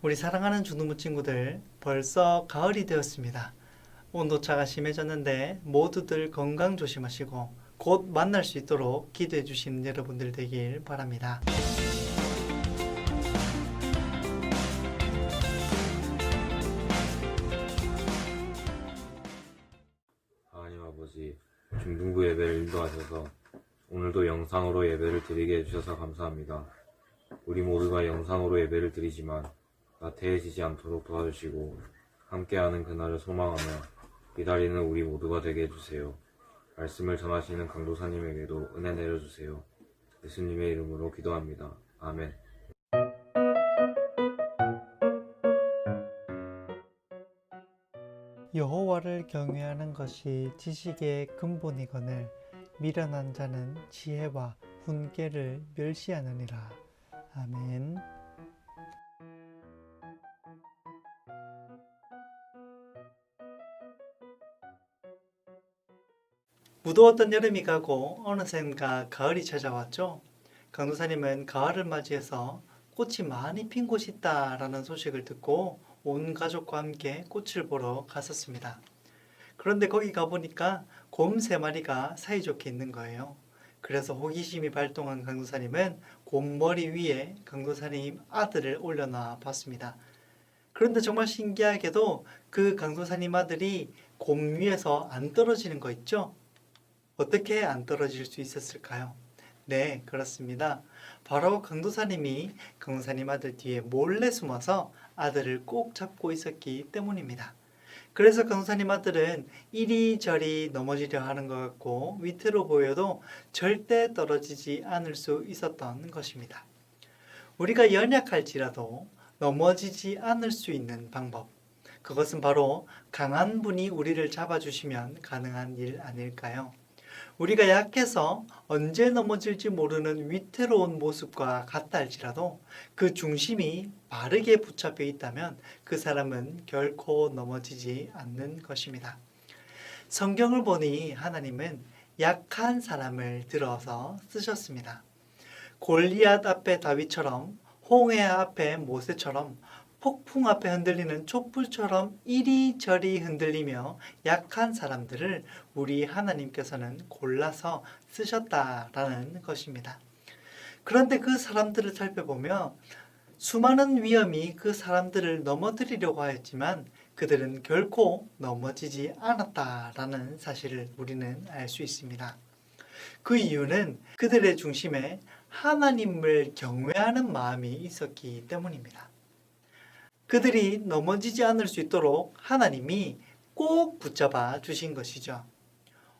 우리 사랑하는 주누무 친구들, 벌써 가을이 되었습니다. 온도차가 심해졌는데 모두들 건강 조심하시고 곧 만날 수 있도록 기도해 주시는 여러분들 되길 바랍니다. 하나님 아버지, 중등부 예배를 인도하셔서 오늘도 영상으로 예배를 드리게 해주셔서 감사합니다. 우리 모두가 영상으로 예배를 드리지만 나태해지지 않도록 도와주시고 함께하는 그날을 소망하며 기다리는 우리 모두가 되게 해주세요. 말씀을 전하시는 강도사님에게도 은혜 내려주세요. 예수님의 이름으로 기도합니다. 아멘. 여호와를 경외하는 것이 지식의 근본이거늘 미련한 자는 지혜와 훈계를 멸시하느니라. 아멘. 무더웠던 여름이 가고 어느샌가 가을이 찾아왔죠. 강도사님은 가을을 맞이해서 꽃이 많이 핀 곳이 있다라는 소식을 듣고 온 가족과 함께 꽃을 보러 갔었습니다. 그런데 거기 가보니까 곰 3마리가 사이좋게 있는 거예요. 그래서 호기심이 발동한 강도사님은 곰 머리 위에 강도사님 아들을 올려놔 봤습니다. 그런데 정말 신기하게도 그 강도사님 아들이 곰 위에서 안 떨어지는 거 있죠? 어떻게 안 떨어질 수 있었을까요? 네, 그렇습니다. 바로 강도사님이 강도사님 아들 뒤에 몰래 숨어서 아들을 꼭 잡고 있었기 때문입니다. 그래서 강도사님 아들은 이리저리 넘어지려 하는 것 같고 위태로 보여도 절대 떨어지지 않을 수 있었던 것입니다. 우리가 연약할지라도 넘어지지 않을 수 있는 방법, 그것은 바로 강한 분이 우리를 잡아주시면 가능한 일 아닐까요? 우리가 약해서 언제 넘어질지 모르는 위태로운 모습과 같다 할지라도 그 중심이 바르게 붙잡혀 있다면 그 사람은 결코 넘어지지 않는 것입니다. 성경을 보니 하나님은 약한 사람을 들어서 쓰셨습니다. 골리앗 앞에 다윗처럼, 홍해 앞에 모세처럼, 폭풍 앞에 흔들리는 촛불처럼 이리저리 흔들리며 약한 사람들을 우리 하나님께서는 골라서 쓰셨다라는 것입니다. 그런데 그 사람들을 살펴보며 수많은 위험이 그 사람들을 넘어뜨리려고 하였지만 그들은 결코 넘어지지 않았다라는 사실을 우리는 알 수 있습니다. 그 이유는 그들의 중심에 하나님을 경외하는 마음이 있었기 때문입니다. 그들이 넘어지지 않을 수 있도록 하나님이 꼭 붙잡아 주신 것이죠.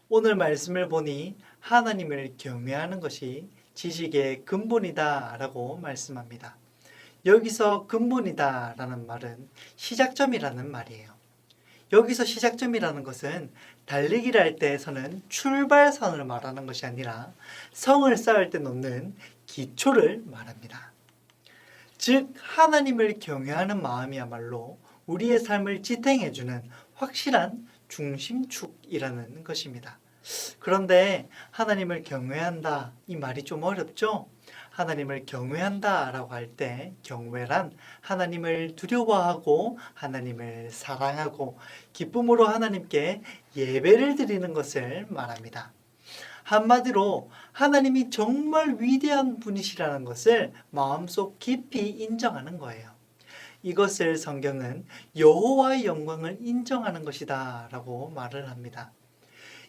오늘 말씀을 보니 하나님을 경외하는 것이 지식의 근본이다 라고 말씀합니다. 여기서 근본이다 라는 말은 시작점이라는 말이에요. 여기서 시작점이라는 것은 달리기를 할 때 서는 출발선을 말하는 것이 아니라 성을 쌓을 때 놓는 기초를 말합니다. 즉 하나님을 경외하는 마음이야말로 우리의 삶을 지탱해주는 확실한 중심축이라는 것입니다. 그런데 하나님을 경외한다 이 말이 좀 어렵죠? 하나님을 경외한다 라고 할 때 경외란 하나님을 두려워하고 하나님을 사랑하고 기쁨으로 하나님께 예배를 드리는 것을 말합니다. 한마디로 하나님이 정말 위대한 분이시라는 것을 마음속 깊이 인정하는 거예요. 이것을 성경은 여호와의 영광을 인정하는 것이다 라고 말을 합니다.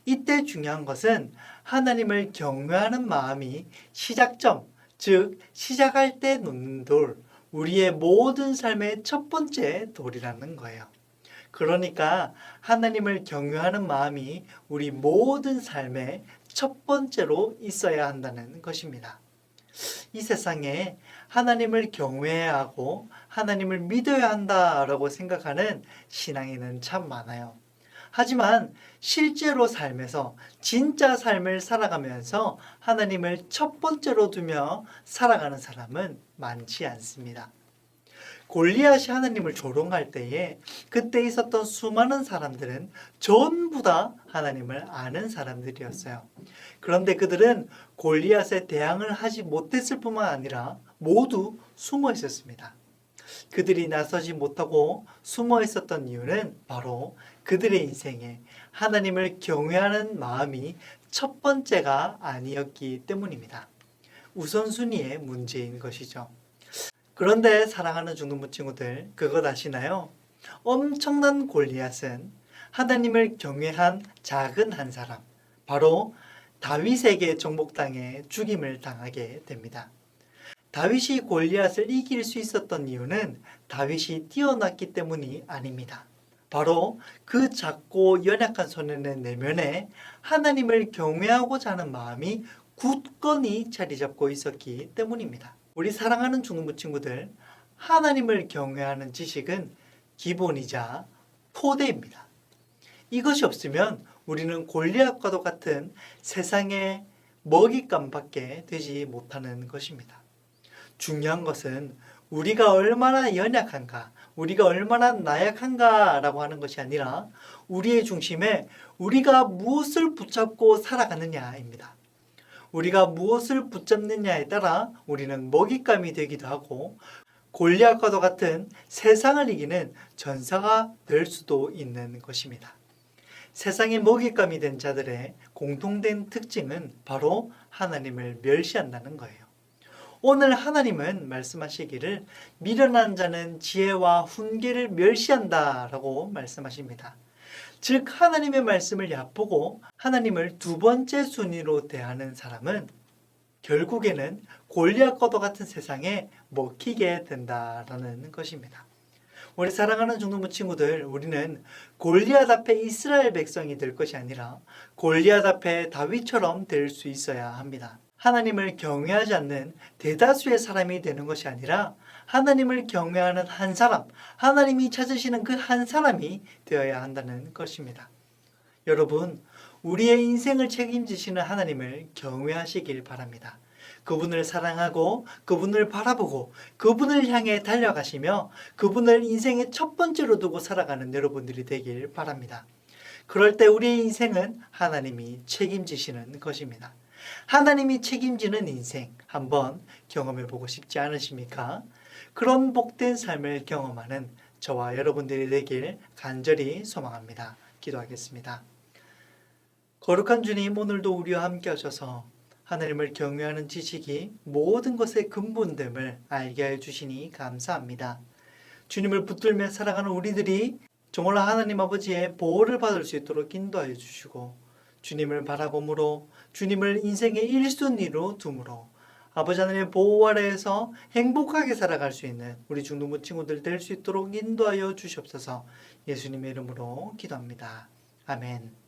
이때 중요한 것은 하나님을 경외하는 마음이 시작점, 즉 시작할 때 놓는 돌, 우리의 모든 삶의 첫 번째 돌이라는 거예요. 그러니까 하나님을 경외하는 마음이 우리 모든 삶의 첫 번째로 있어야 한다는 것입니다. 이 세상에 하나님을 경외해야 하고 하나님을 믿어야 한다라고 생각하는 신앙인은 참 많아요. 하지만 실제로 삶에서 진짜 삶을 살아가면서 하나님을 첫 번째로 두며 살아가는 사람은 많지 않습니다. 골리앗이 하나님을 조롱할 때에 그때 있었던 수많은 사람들은 전부 다 하나님을 아는 사람들이었어요. 그런데 그들은 골리앗에 대항을 하지 못했을 뿐만 아니라 모두 숨어 있었습니다. 그들이 나서지 못하고 숨어 있었던 이유는 바로 그들의 인생에 하나님을 경외하는 마음이 첫 번째가 아니었기 때문입니다. 우선순위의 문제인 것이죠. 그런데 사랑하는 중동부 친구들, 그것 아시나요? 엄청난 골리앗은 하나님을 경외한 작은 한 사람, 바로 다윗에게 정복당해 죽임을 당하게 됩니다. 다윗이 골리앗을 이길 수 있었던 이유는 다윗이 뛰어났기 때문이 아닙니다. 바로 그 작고 연약한 소년의 내면에 하나님을 경외하고자 하는 마음이 굳건히 자리 잡고 있었기 때문입니다. 우리 사랑하는 중동부 친구들, 하나님을 경외하는 지식은 기본이자 토대입니다. 이것이 없으면 우리는 골리앗과도 같은 세상의 먹잇감밖에 되지 못하는 것입니다. 중요한 것은 우리가 얼마나 연약한가, 우리가 얼마나 나약한가라고 하는 것이 아니라 우리의 중심에 우리가 무엇을 붙잡고 살아가느냐입니다. 우리가 무엇을 붙잡느냐에 따라 우리는 먹잇감이 되기도 하고 골리앗과도 같은 세상을 이기는 전사가 될 수도 있는 것입니다. 세상의 먹잇감이 된 자들의 공통된 특징은 바로 하나님을 멸시한다는 거예요. 오늘 하나님은 말씀하시기를 미련한 자는 지혜와 훈계를 멸시한다라고 말씀하십니다. 즉 하나님의 말씀을 얕보고 하나님을 두 번째 순위로 대하는 사람은 결국에는 골리앗과도 같은 세상에 먹히게 된다라는 것입니다. 우리 사랑하는 중동부 친구들, 우리는 골리앗 앞에 이스라엘 백성이 될 것이 아니라 골리앗 앞에 다윗처럼 될 수 있어야 합니다. 하나님을 경외하지 않는 대다수의 사람이 되는 것이 아니라 하나님을 경외하는 한 사람, 하나님이 찾으시는 그 한 사람이 되어야 한다는 것입니다. 여러분, 우리의 인생을 책임지시는 하나님을 경외하시길 바랍니다. 그분을 사랑하고 그분을 바라보고 그분을 향해 달려가시며 그분을 인생의 첫 번째로 두고 살아가는 여러분들이 되길 바랍니다. 그럴 때 우리의 인생은 하나님이 책임지시는 것입니다. 하나님이 책임지는 인생 한번 경험해 보고 싶지 않으십니까? 그런 복된 삶을 경험하는 저와 여러분들이 되길 간절히 소망합니다. 기도하겠습니다. 거룩한 주님, 오늘도 우리와 함께 하셔서 하나님을 경외하는 지식이 모든 것의 근본됨을 알게 해주시니 감사합니다. 주님을 붙들며 살아가는 우리들이 정말 하나님 아버지의 보호를 받을 수 있도록 인도하여 주시고 주님을 바라봄으로 주님을 인생의 1순위로 둠으로 아버지 하나님의 보호 아래에서 행복하게 살아갈 수 있는 우리 중동부 친구들 될 수 있도록 인도하여 주시옵소서. 예수님의 이름으로 기도합니다. 아멘.